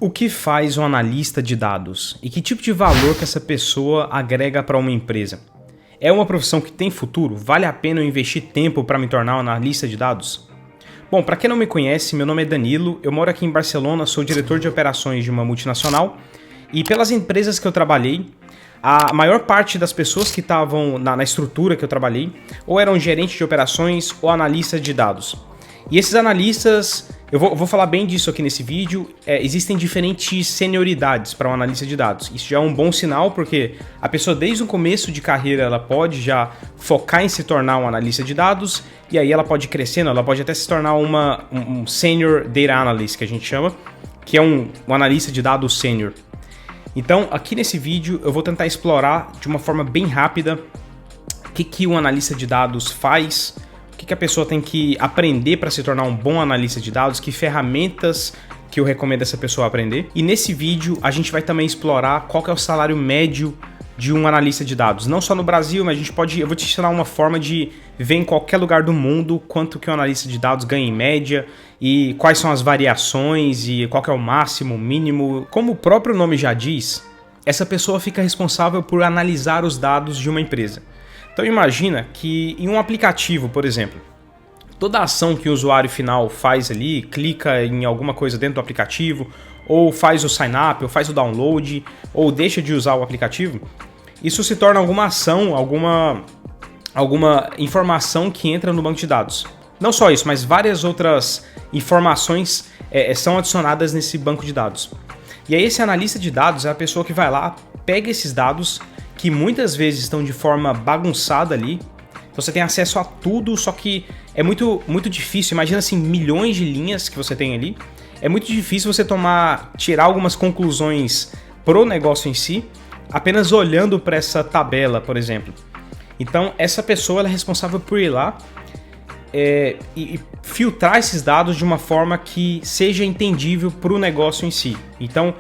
O que faz um analista de dados? E que tipo de valor que essa pessoa agrega para uma empresa? É uma profissão que tem futuro? Vale a pena eu investir tempo para me tornar um analista de dados? Bom, para quem não me conhece, meu nome é Danilo, eu moro aqui em Barcelona, sou diretor de operações de uma multinacional e pelas empresas que eu trabalhei, a maior parte das pessoas que estavam na estrutura que eu trabalhei ou eram gerentes de operações ou analistas de dados. E esses analistas, eu vou falar bem disso aqui nesse vídeo, existem diferentes senioridades para um analista de dados. Isso já é um bom sinal porque a pessoa desde o começo de carreira ela pode já focar em se tornar um analista de dados e aí ela pode ir crescendo, ela pode até se tornar um Senior Data Analyst, que a gente chama, que é um analista de dados sênior. Então aqui nesse vídeo eu vou tentar explorar de uma forma bem rápida o que um analista de dados faz, o que a pessoa tem que aprender para se tornar um bom analista de dados, que ferramentas que eu recomendo essa pessoa aprender. E nesse vídeo a gente vai também explorar qual que é o salário médio de um analista de dados. Não só no Brasil, mas eu vou te ensinar uma forma de ver em qualquer lugar do mundo quanto que um analista de dados ganha em média e quais são as variações e qual que é o máximo, o mínimo. Como o próprio nome já diz, essa pessoa fica responsável por analisar os dados de uma empresa. Então imagina que em um aplicativo, por exemplo, toda ação que o usuário final faz ali, clica em alguma coisa dentro do aplicativo, ou faz o sign up, ou faz o download, ou deixa de usar o aplicativo, isso se torna alguma ação, alguma informação que entra no banco de dados. Não só isso, mas várias outras informações são adicionadas nesse banco de dados. E aí esse analista de dados é a pessoa que vai lá, pega esses dados que muitas vezes estão de forma bagunçada ali. Você tem acesso a tudo, só que é muito difícil. Imagina assim, milhões de linhas que você tem ali. É muito difícil você tirar algumas conclusões pro negócio em si, apenas olhando para essa tabela, por exemplo. Então, essa pessoa ela é responsável por ir lá e filtrar esses dados de uma forma que seja entendível para o negócio em si. Então,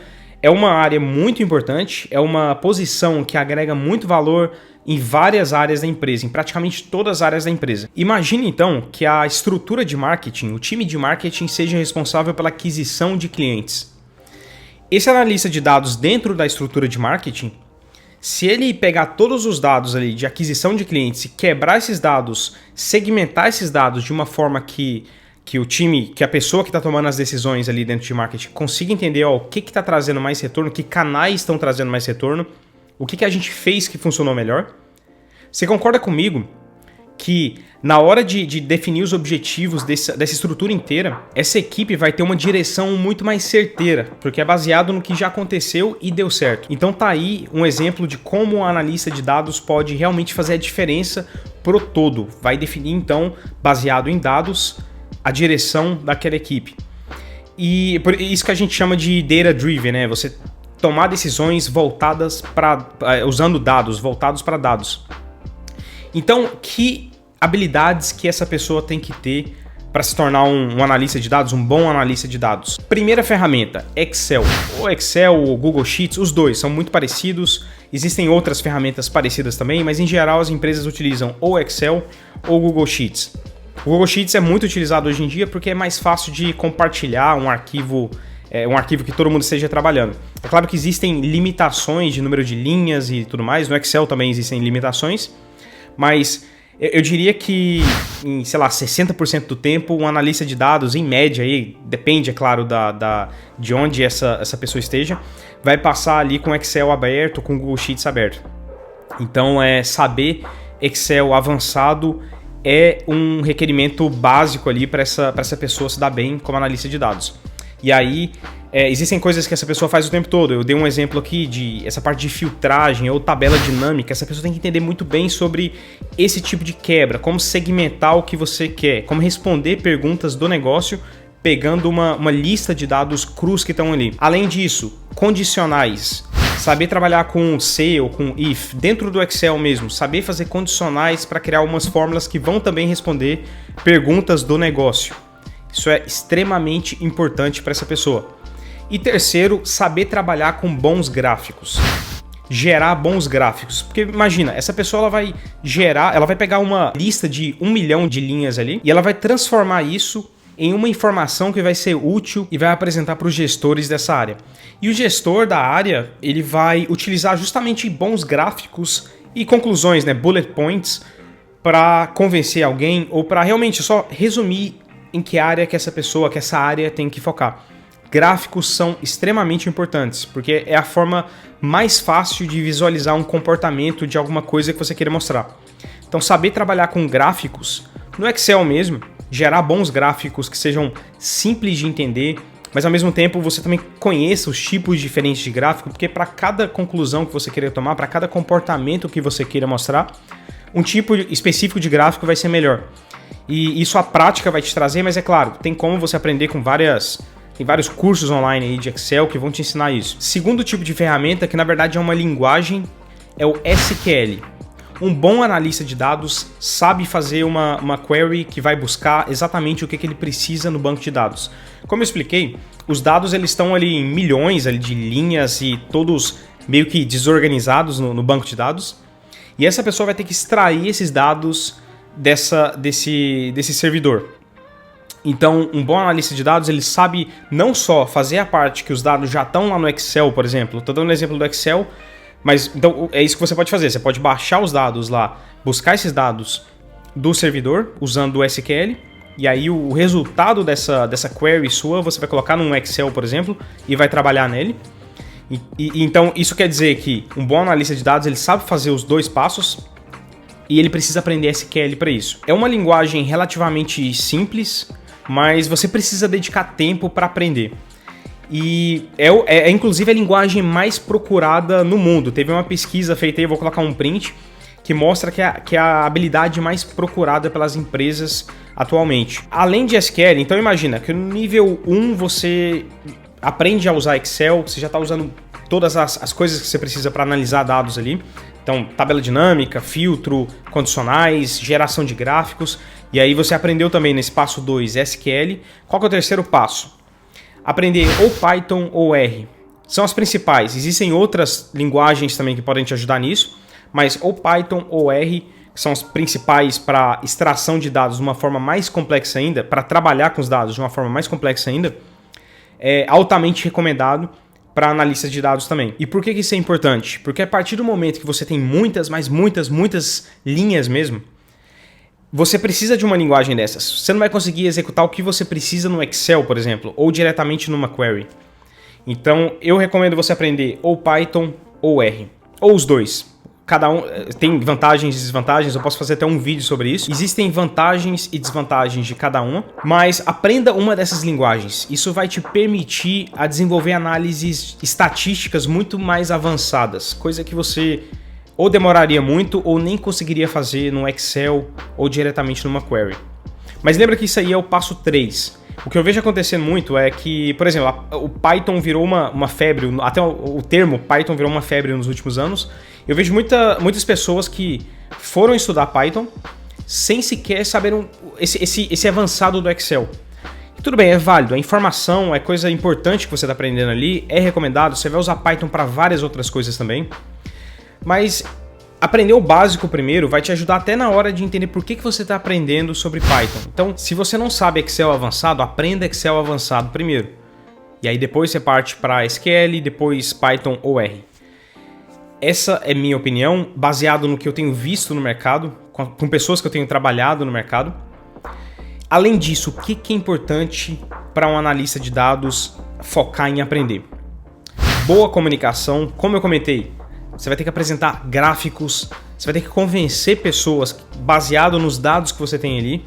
é uma área muito importante, é uma posição que agrega muito valor em várias áreas da empresa, em praticamente todas as áreas da empresa. Imagine então que a estrutura de marketing, o time de marketing seja responsável pela aquisição de clientes. Esse analista de dados dentro da estrutura de marketing, se ele pegar todos os dados ali de aquisição de clientes e quebrar esses dados, segmentar esses dados de uma forma que o time, que a pessoa que está tomando as decisões ali dentro de marketing consiga entender o que está trazendo mais retorno, que canais estão trazendo mais retorno, o que a gente fez que funcionou melhor. Você concorda comigo que na hora de definir os objetivos dessa estrutura inteira, essa equipe vai ter uma direção muito mais certeira, porque é baseado no que já aconteceu e deu certo. Então tá aí um exemplo de como um analista de dados pode realmente fazer a diferença pro todo. Vai definir então, baseado em dados, a direção daquela equipe. E por isso que a gente chama de data driven, né? Você tomar decisões voltadas usando dados, voltados para dados. Então, que habilidades que essa pessoa tem que ter para se tornar um analista de dados, um bom analista de dados? Primeira ferramenta, Excel. O Excel, o Google Sheets, os dois são muito parecidos. Existem outras ferramentas parecidas também, mas em geral as empresas utilizam ou Excel ou Google Sheets. O Google Sheets é muito utilizado hoje em dia porque é mais fácil de compartilhar um arquivo que todo mundo esteja trabalhando. É claro que existem limitações de número de linhas e tudo mais, no Excel também existem limitações, mas eu diria que em, 60% do tempo, um analista de dados, em média, aí, depende, é claro, de onde essa pessoa esteja, vai passar ali com Excel aberto, com Google Sheets aberto. Então, saber Excel avançado é um requerimento básico ali para essa pessoa se dar bem como analista de dados. E aí, existem coisas que essa pessoa faz o tempo todo. Eu dei um exemplo aqui de essa parte de filtragem ou tabela dinâmica. Essa pessoa tem que entender muito bem sobre esse tipo de quebra, como segmentar o que você quer, como responder perguntas do negócio, pegando uma lista de dados crus que estão ali. Além disso, condicionais. Saber trabalhar com se ou com if, dentro do Excel mesmo, saber fazer condicionais para criar algumas fórmulas que vão também responder perguntas do negócio. Isso é extremamente importante para essa pessoa. E terceiro, saber trabalhar com bons gráficos. Gerar bons gráficos. Porque imagina, essa pessoa ela vai pegar uma lista de 1 milhão de linhas ali e ela vai transformar isso em uma informação que vai ser útil e vai apresentar para os gestores dessa área. E o gestor da área, ele vai utilizar justamente bons gráficos e conclusões, né, bullet points, para convencer alguém ou para realmente só resumir em que área que essa área tem que focar. Gráficos são extremamente importantes, porque é a forma mais fácil de visualizar um comportamento de alguma coisa que você queira mostrar. Então, saber trabalhar com gráficos, no Excel mesmo, gerar bons gráficos que sejam simples de entender, mas ao mesmo tempo você também conheça os tipos diferentes de gráfico, porque para cada conclusão que você queira tomar, para cada comportamento que você queira mostrar, um tipo específico de gráfico vai ser melhor. E isso a prática vai te trazer, mas é claro, tem como você aprender com tem vários cursos online aí de Excel que vão te ensinar isso. Segundo tipo de ferramenta, que na verdade é uma linguagem, é o SQL. Um bom analista de dados sabe fazer uma query que vai buscar exatamente o que ele precisa no banco de dados. Como eu expliquei, os dados eles estão ali em milhões ali de linhas e todos meio que desorganizados no banco de dados. E essa pessoa vai ter que extrair esses dados desse servidor. Então, um bom analista de dados, ele sabe não só fazer a parte que os dados já estão lá no Excel, por exemplo. Estou dando um exemplo do Excel, mas então é isso que você pode fazer. Você pode baixar os dados lá, buscar esses dados do servidor usando o SQL, e aí o resultado dessa query sua, você vai colocar num Excel, por exemplo, e vai trabalhar nele. Então, isso quer dizer que um bom analista de dados, ele sabe fazer os dois passos, e ele precisa aprender SQL para isso. É uma linguagem relativamente simples, mas você precisa dedicar tempo para aprender. E é inclusive a linguagem mais procurada no mundo. Teve uma pesquisa feita aí, eu vou colocar um print, que mostra que é a habilidade mais procurada pelas empresas atualmente. Além de SQL, então imagina que no nível 1 você aprende a usar Excel, você já está usando todas as coisas que você precisa para analisar dados ali. Então, tabela dinâmica, filtro, condicionais, geração de gráficos. E aí você aprendeu também nesse passo 2 SQL. Qual que é o terceiro passo? Aprender ou Python ou R. São as principais. Existem outras linguagens também que podem te ajudar nisso, mas ou Python ou R, que são as principais para extração de dados de uma forma mais complexa ainda, para trabalhar com os dados de uma forma mais complexa ainda, é altamente recomendado para analistas de dados também. E por que isso é importante? Porque a partir do momento que você tem muitas linhas mesmo, você precisa de uma linguagem dessas. Você não vai conseguir executar o que você precisa no Excel, por exemplo, ou diretamente numa query. Então, eu recomendo você aprender ou Python ou R, ou os dois. Cada um tem vantagens e desvantagens, eu posso fazer até um vídeo sobre isso. Existem vantagens e desvantagens de cada uma, mas aprenda uma dessas linguagens. Isso vai te permitir a desenvolver análises estatísticas muito mais avançadas, coisa que você ou demoraria muito ou nem conseguiria fazer no Excel ou diretamente numa query. Mas lembra que isso aí é o passo 3. O que eu vejo acontecendo muito é que, por exemplo, o Python virou uma febre, até o termo Python virou uma febre nos últimos anos. Eu vejo muitas pessoas que foram estudar Python sem sequer saber esse avançado do Excel. E tudo bem, é válido, a informação é coisa importante que você está aprendendo ali, é recomendado, você vai usar Python para várias outras coisas também. Mas aprender o básico primeiro vai te ajudar até na hora de entender por que você está aprendendo sobre Python. Então, se você não sabe Excel avançado, aprenda Excel avançado primeiro. E aí depois você parte para SQL, depois Python ou R. Essa é minha opinião, baseado no que eu tenho visto no mercado, com pessoas que eu tenho trabalhado no mercado. Além disso, o que é importante para um analista de dados focar em aprender? Boa comunicação, como eu comentei. Você vai ter que apresentar gráficos, você vai ter que convencer pessoas baseado nos dados que você tem ali.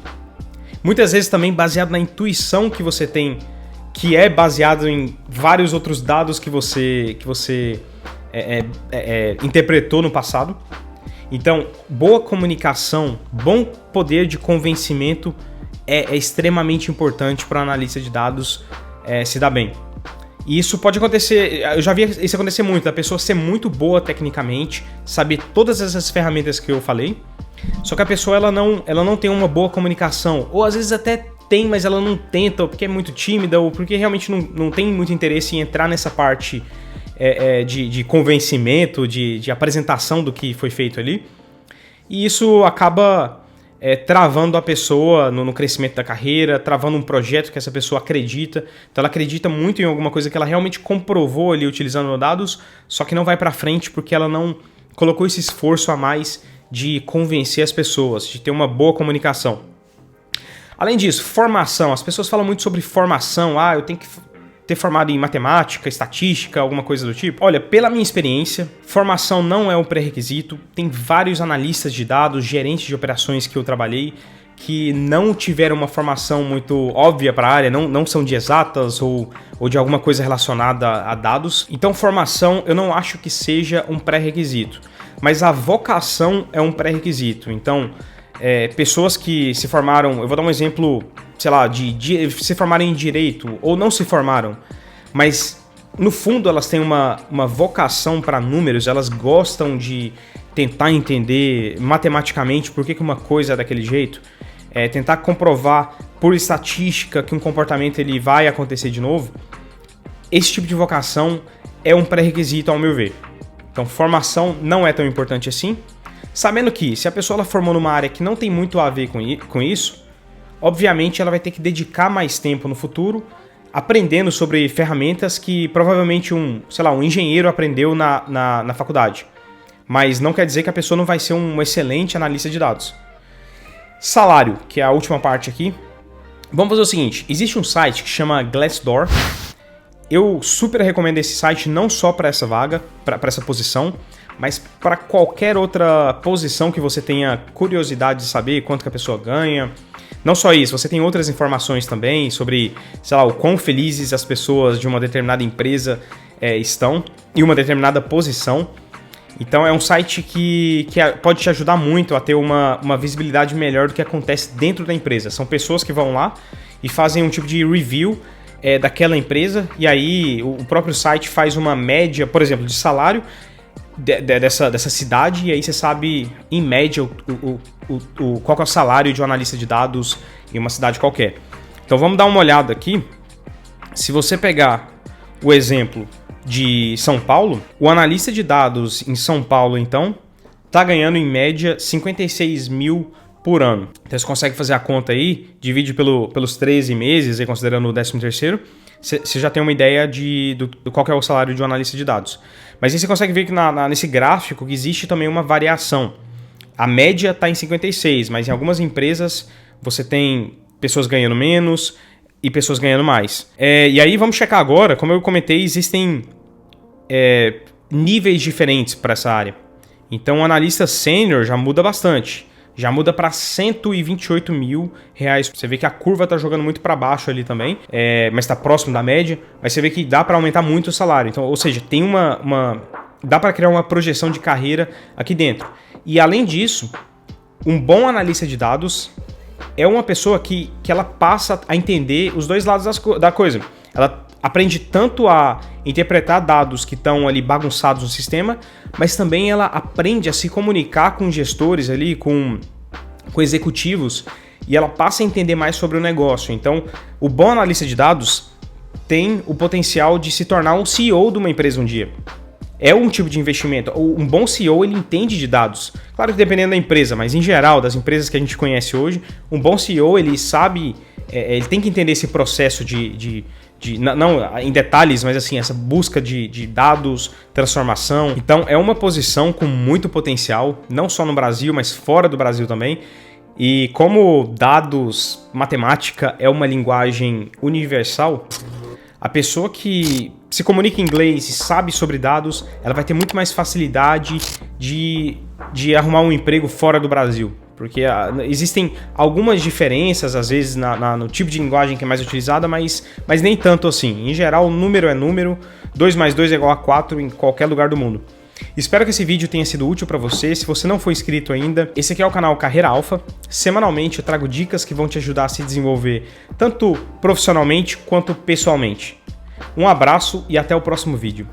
Muitas vezes também baseado na intuição que você tem, que é baseado em vários outros dados que você interpretou no passado. Então, boa comunicação, bom poder de convencimento é extremamente importante para o analista de dados se dar bem. E isso pode acontecer, eu já vi isso acontecer muito, da pessoa ser muito boa tecnicamente, saber todas essas ferramentas que eu falei, só que a pessoa ela não tem uma boa comunicação, ou às vezes até tem, mas ela não tenta, ou porque é muito tímida, ou porque realmente não tem muito interesse em entrar nessa parte de convencimento, de apresentação do que foi feito ali. E isso acaba travando a pessoa no crescimento da carreira, travando um projeto que essa pessoa acredita. Então ela acredita muito em alguma coisa que ela realmente comprovou ali utilizando dados, só que não vai para frente porque ela não colocou esse esforço a mais de convencer as pessoas, de ter uma boa comunicação. Além disso, formação. As pessoas falam muito sobre formação. Eu tenho que ter formado em matemática, estatística, alguma coisa do tipo. Olha, pela minha experiência, formação não é um pré-requisito. Tem vários analistas de dados, gerentes de operações que eu trabalhei, que não tiveram uma formação muito óbvia para a área, não são de exatas ou de alguma coisa relacionada a dados. Então, formação eu não acho que seja um pré-requisito, mas a vocação é um pré-requisito. Então, pessoas que se formaram, eu vou dar um exemplo, sei lá, de se formaram em direito ou não se formaram, mas no fundo elas têm uma vocação para números, elas gostam de tentar entender matematicamente por que uma coisa é daquele jeito, tentar comprovar por estatística que um comportamento ele vai acontecer de novo. Esse tipo de vocação é um pré-requisito ao meu ver. Então formação não é tão importante assim, sabendo que se a pessoa ela formou numa área que não tem muito a ver com isso, obviamente ela vai ter que dedicar mais tempo no futuro aprendendo sobre ferramentas que provavelmente um engenheiro aprendeu na faculdade. Mas não quer dizer que a pessoa não vai ser um excelente analista de dados. Salário, que é a última parte aqui. Vamos fazer o seguinte, existe um site que chama Glassdoor. Eu super recomendo esse site não só para essa vaga, para essa posição, mas para qualquer outra posição que você tenha curiosidade de saber quanto que a pessoa ganha. Não só isso, você tem outras informações também sobre, sei lá, o quão felizes as pessoas de uma determinada empresa estão em uma determinada posição. Então é um site que pode te ajudar muito a ter uma visibilidade melhor do que acontece dentro da empresa. São pessoas que vão lá e fazem um tipo de review daquela empresa, e aí o próprio site faz uma média, por exemplo, de salário dessa cidade, e aí você sabe, em média, qual que é o salário de um analista de dados em uma cidade qualquer. Então vamos dar uma olhada aqui. Se você pegar o exemplo de São Paulo, o analista de dados em São Paulo, então, está ganhando em média 56 mil por ano. Então você consegue fazer a conta aí, divide pelos 13 meses, aí, considerando o 13º, você já tem uma ideia de qual que é o salário de um analista de dados. Mas aí você consegue ver que nesse gráfico que existe também uma variação. A média está em 56, mas em algumas empresas você tem pessoas ganhando menos e pessoas ganhando mais. E aí vamos checar agora, como eu comentei, existem níveis diferentes para essa área. Então o analista sênior já muda bastante. Já muda para 128 mil reais. Você vê que a curva está jogando muito para baixo ali também, mas está próximo da média. Mas você vê que dá para aumentar muito o salário. Então, ou seja, tem dá para criar uma projeção de carreira aqui dentro. E além disso, um bom analista de dados é uma pessoa que ela passa a entender os dois lados da coisa. Ela aprende tanto a interpretar dados que estão ali bagunçados no sistema, mas também ela aprende a se comunicar com gestores ali, com executivos, e ela passa a entender mais sobre o negócio. Então, o bom analista de dados tem o potencial de se tornar um CEO de uma empresa um dia. É um tipo de investimento. Um bom CEO, ele entende de dados. Claro que dependendo da empresa, mas em geral, das empresas que a gente conhece hoje, um bom CEO, ele sabe, ele tem que entender esse processo não em detalhes, mas assim, essa busca de dados, transformação. Então é uma posição com muito potencial, não só no Brasil, mas fora do Brasil também. E como dados, matemática é uma linguagem universal, a pessoa que se comunica em inglês e sabe sobre dados, ela vai ter muito mais facilidade de arrumar um emprego fora do Brasil. Porque existem algumas diferenças, às vezes, no tipo de linguagem que é mais utilizada, mas nem tanto assim. Em geral, número é número, 2 mais 2 é igual a 4 em qualquer lugar do mundo. Espero que esse vídeo tenha sido útil para você. Se você não for inscrito ainda, esse aqui é o canal Carreira Alpha. Semanalmente eu trago dicas que vão te ajudar a se desenvolver, tanto profissionalmente quanto pessoalmente. Um abraço e até o próximo vídeo.